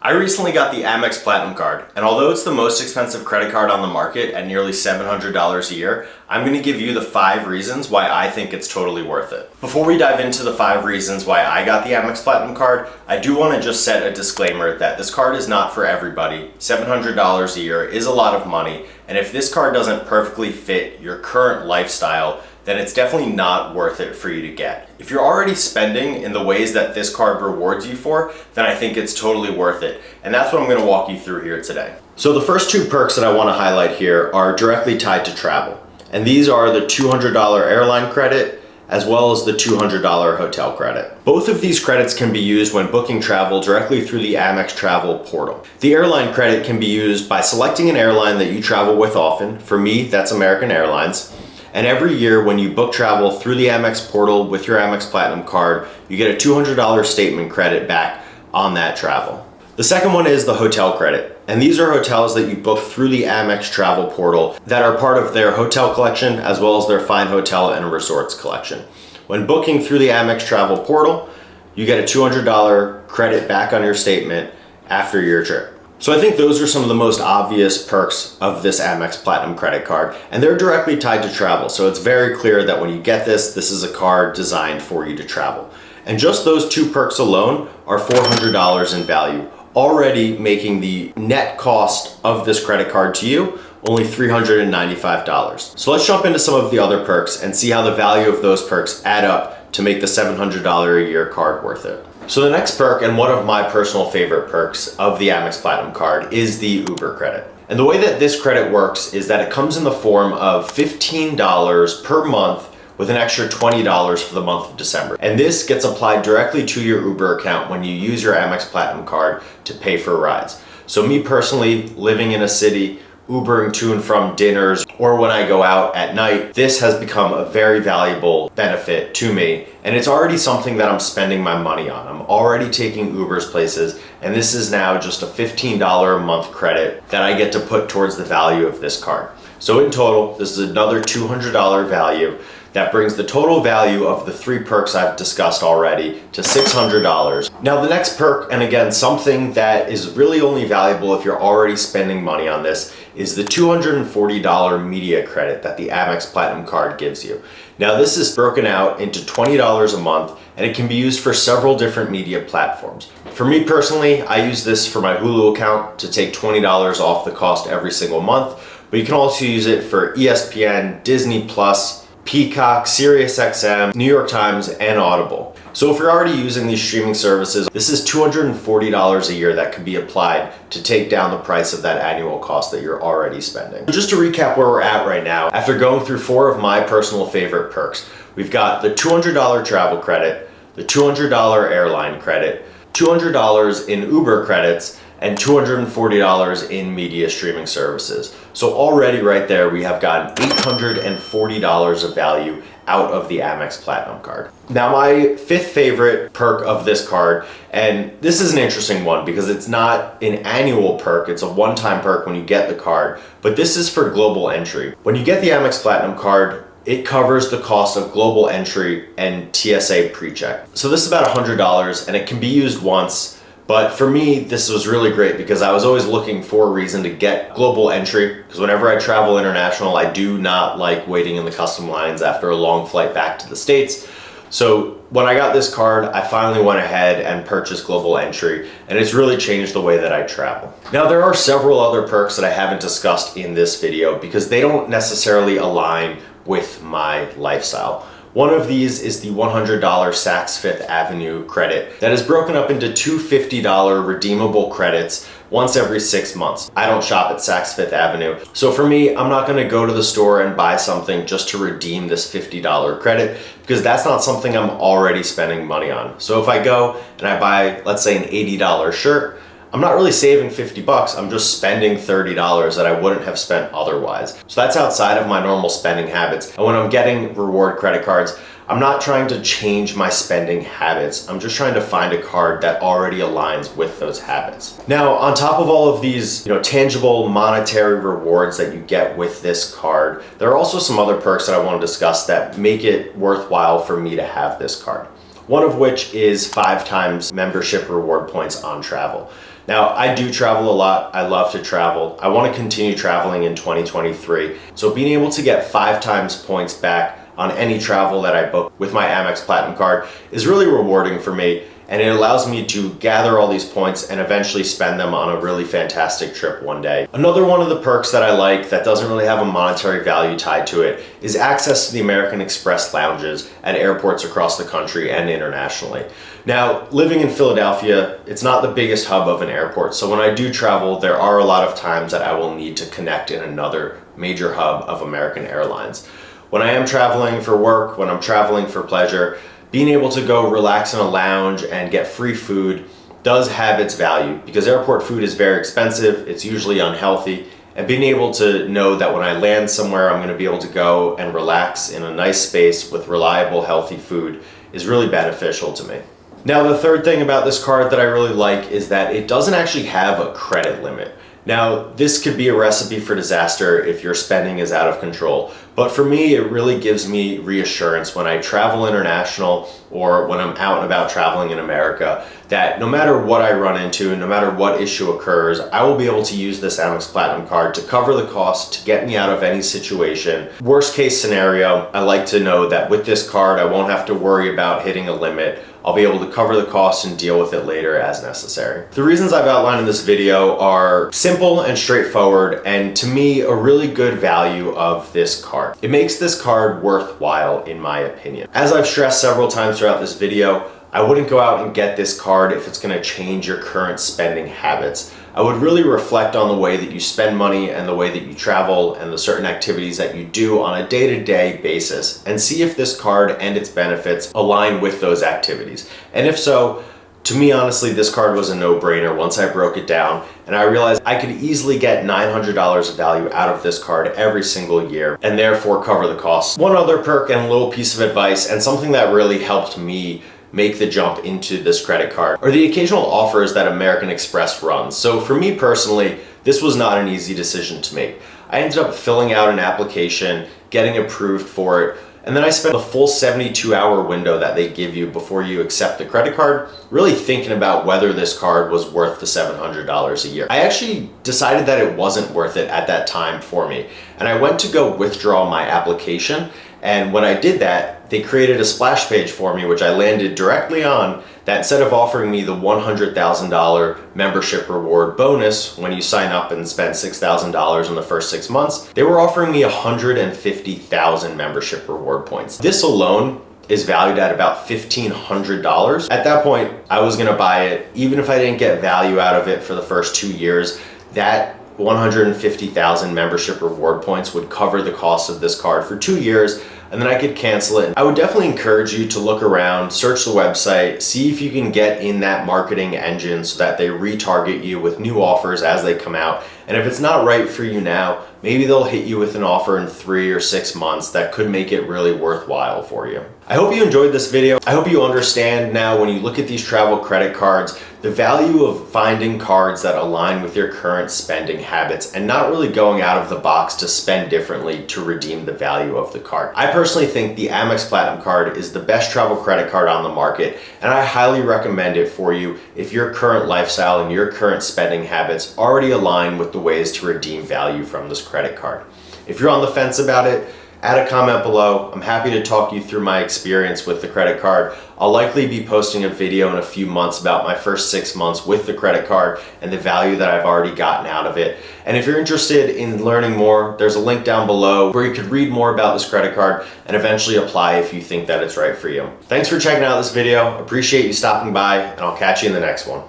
I recently got the Amex Platinum Card, and although it's the most expensive credit card on the market at nearly $700 a year, I'm going to give you the 5 reasons why I think it's totally worth it. Before we dive into the 5 reasons why I got the Amex Platinum Card, I do want to just set a disclaimer that this card is not for everybody. $700 a year is a lot of money, and if this card doesn't perfectly fit your current lifestyle, then it's definitely not worth it for you to get. If you're already spending in the ways that this card rewards you for, then I think it's totally worth it. And that's what I'm gonna walk you through here today. So the first 2 perks that I wanna highlight here are directly tied to travel. And these are the $200 airline credit, as well as the $200 hotel credit. Both of these credits can be used when booking travel directly through the Amex Travel portal. The airline credit can be used by selecting an airline that you travel with often. For me, that's American Airlines. And every year when you book travel through the Amex portal with your Amex Platinum Card, you get a $200 statement credit back on that travel. The second one is the hotel credit. And these are hotels that you book through the Amex Travel portal that are part of their hotel collection as well as their Fine Hotel and Resorts collection. When booking through the Amex Travel portal, you get a $200 credit back on your statement after your trip. So I think those are some of the most obvious perks of this Amex Platinum credit card, and they're directly tied to travel. So it's very clear that when you get this, this is a card designed for you to travel. And just those 2 perks alone are $400 in value, already making the net cost of this credit card to you only $395. So let's jump into some of the other perks and see how the value of those perks add up to make the $700 a year card worth it. So the next perk, and one of my personal favorite perks of the Amex Platinum Card, is the Uber credit. And the way that this credit works is that it comes in the form of $15 per month with an extra $20 for the month of December. And this gets applied directly to your Uber account when you use your Amex Platinum Card to pay for rides. So me personally, living in a city, Ubering to and from dinners, or when I go out at night, this has become a very valuable benefit to me. And it's already something that I'm spending my money on. I'm already taking Ubers places, and this is now just a $15 a month credit that I get to put towards the value of this card. So in total, this is another $200 value. That brings the total value of the 3 perks I've discussed already to $600. Now the next perk, and again, something that is really only valuable if you're already spending money on this, is the $240 media credit that the Amex Platinum Card gives you. Now this is broken out into $20 a month, and it can be used for several different media platforms. For me personally, I use this for my Hulu account to take $20 off the cost every single month, but you can also use it for ESPN, Disney+, Peacock, SiriusXM, New York Times, and Audible. So if you're already using these streaming services, this is $240 a year that could be applied to take down the price of that annual cost that you're already spending. Just to recap where we're at right now, after going through 4 of my personal favorite perks, we've got the $200 travel credit, the $200 airline credit, $200 in Uber credits, and $240 in media streaming services. So already right there, we have gotten $840 of value out of the Amex Platinum Card. Now my 5th favorite perk of this card, and this is an interesting one because it's not an annual perk, it's a one-time perk when you get the card, but this is for global entry. When you get the Amex Platinum Card, it covers the cost of global entry and TSA Precheck. So this is about $100, and it can be used once. But for me, this was really great because I was always looking for a reason to get global entry, because whenever I travel international, I do not like waiting in the custom lines after a long flight back to the States. So when I got this card, I finally went ahead and purchased global entry, and it's really changed the way that I travel. Now there are several other perks that I haven't discussed in this video because they don't necessarily align with my lifestyle. One of these is the $100 Saks Fifth Avenue credit that is broken up into 2 $50 redeemable credits once every 6 months. I don't shop at Saks Fifth Avenue, so for me, I'm not gonna go to the store and buy something just to redeem this $50 credit because that's not something I'm already spending money on. So if I go and I buy, let's say, an $80 shirt, I'm not really saving 50 bucks, I'm just spending $30 that I wouldn't have spent otherwise. So that's outside of my normal spending habits. And when I'm getting reward credit cards, I'm not trying to change my spending habits. I'm just trying to find a card that already aligns with those habits. Now, on top of all of these, tangible monetary rewards that you get with this card, there are also some other perks that I want to discuss that make it worthwhile for me to have this card. one of which is 5 times membership reward points on travel. Now, I do travel a lot. I love to travel. I want to continue traveling in 2023. So being able to get 5 times points back on any travel that I book with my Amex Platinum Card is really rewarding for me, and it allows me to gather all these points and eventually spend them on a really fantastic trip one day. Another one of the perks that I like that doesn't really have a monetary value tied to it is access to the American Express lounges at airports across the country and internationally. Now, living in Philadelphia, it's not the biggest hub of an airport, so when I do travel, there are a lot of times that I will need to connect in another major hub of American Airlines. When I am traveling for work, when I'm traveling for pleasure, being able to go relax in a lounge and get free food does have its value, because airport food is very expensive, it's usually unhealthy, and being able to know that when I land somewhere, I'm going to be able to go and relax in a nice space with reliable, healthy food is really beneficial to me. Now, the third thing about this card that I really like is that it doesn't actually have a credit limit. Now, this could be a recipe for disaster if your spending is out of control, but for me, it really gives me reassurance when I travel international or when I'm out and about traveling in America that no matter what I run into, no matter what issue occurs, I will be able to use this Amex Platinum Card to cover the cost to get me out of any situation. Worst case scenario, I like to know that with this card, I won't have to worry about hitting a limit. I'll be able to cover the cost and deal with it later as necessary. The reasons I've outlined in this video are simple and straightforward, and to me, a really good value of this card. It makes this card worthwhile, in my opinion. As I've stressed several times throughout this video, I wouldn't go out and get this card if it's gonna change your current spending habits. I would really reflect on the way that you spend money and the way that you travel and the certain activities that you do on a day-to-day basis, and see if this card and its benefits align with those activities. And if so, to me, honestly, this card was a no-brainer once I broke it down, and I realized I could easily get $900 of value out of this card every single year and therefore cover the costs. One other perk and a little piece of advice, and something that really helped me make the jump into this credit card, are the occasional offers that American Express runs. So for me personally, this was not an easy decision to make. I ended up filling out an application, getting approved for it, and then I spent the full 72-hour window that they give you before you accept the credit card really thinking about whether this card was worth the $700 a year. I actually decided that it wasn't worth it at that time for me, and I went to go withdraw my application, and when I did that, they created a splash page for me, which I landed directly on, that instead of offering me the $100,000 membership reward bonus when you sign up and spend $6,000 in the first 6 months, they were offering me 150,000 membership reward points. This alone is valued at about $1,500. At that point, I was gonna buy it. Even if I didn't get value out of it for the first 2 years, that 150,000 membership reward points would cover the cost of this card for 2 years, and then I could cancel it. I would definitely encourage you to look around, search the website, see if you can get in that marketing engine so that they retarget you with new offers as they come out. And if it's not right for you now, maybe they'll hit you with an offer in 3 or 6 months that could make it really worthwhile for you. I hope you enjoyed this video. I hope you understand now when you look at these travel credit cards, the value of finding cards that align with your current spending habits and not really going out of the box to spend differently to redeem the value of the card. I personally think the Amex Platinum Card is the best travel credit card on the market, and I highly recommend it for you if your current lifestyle and your current spending habits already align with the ways to redeem value from this credit card. If you're on the fence about it, add a comment below. I'm happy to talk you through my experience with the credit card. I'll likely be posting a video in a few months about my first 6 months with the credit card and the value that I've already gotten out of it. And if you're interested in learning more, there's a link down below where you could read more about this credit card and eventually apply if you think that it's right for you. Thanks for checking out this video. Appreciate you stopping by, and I'll catch you in the next one.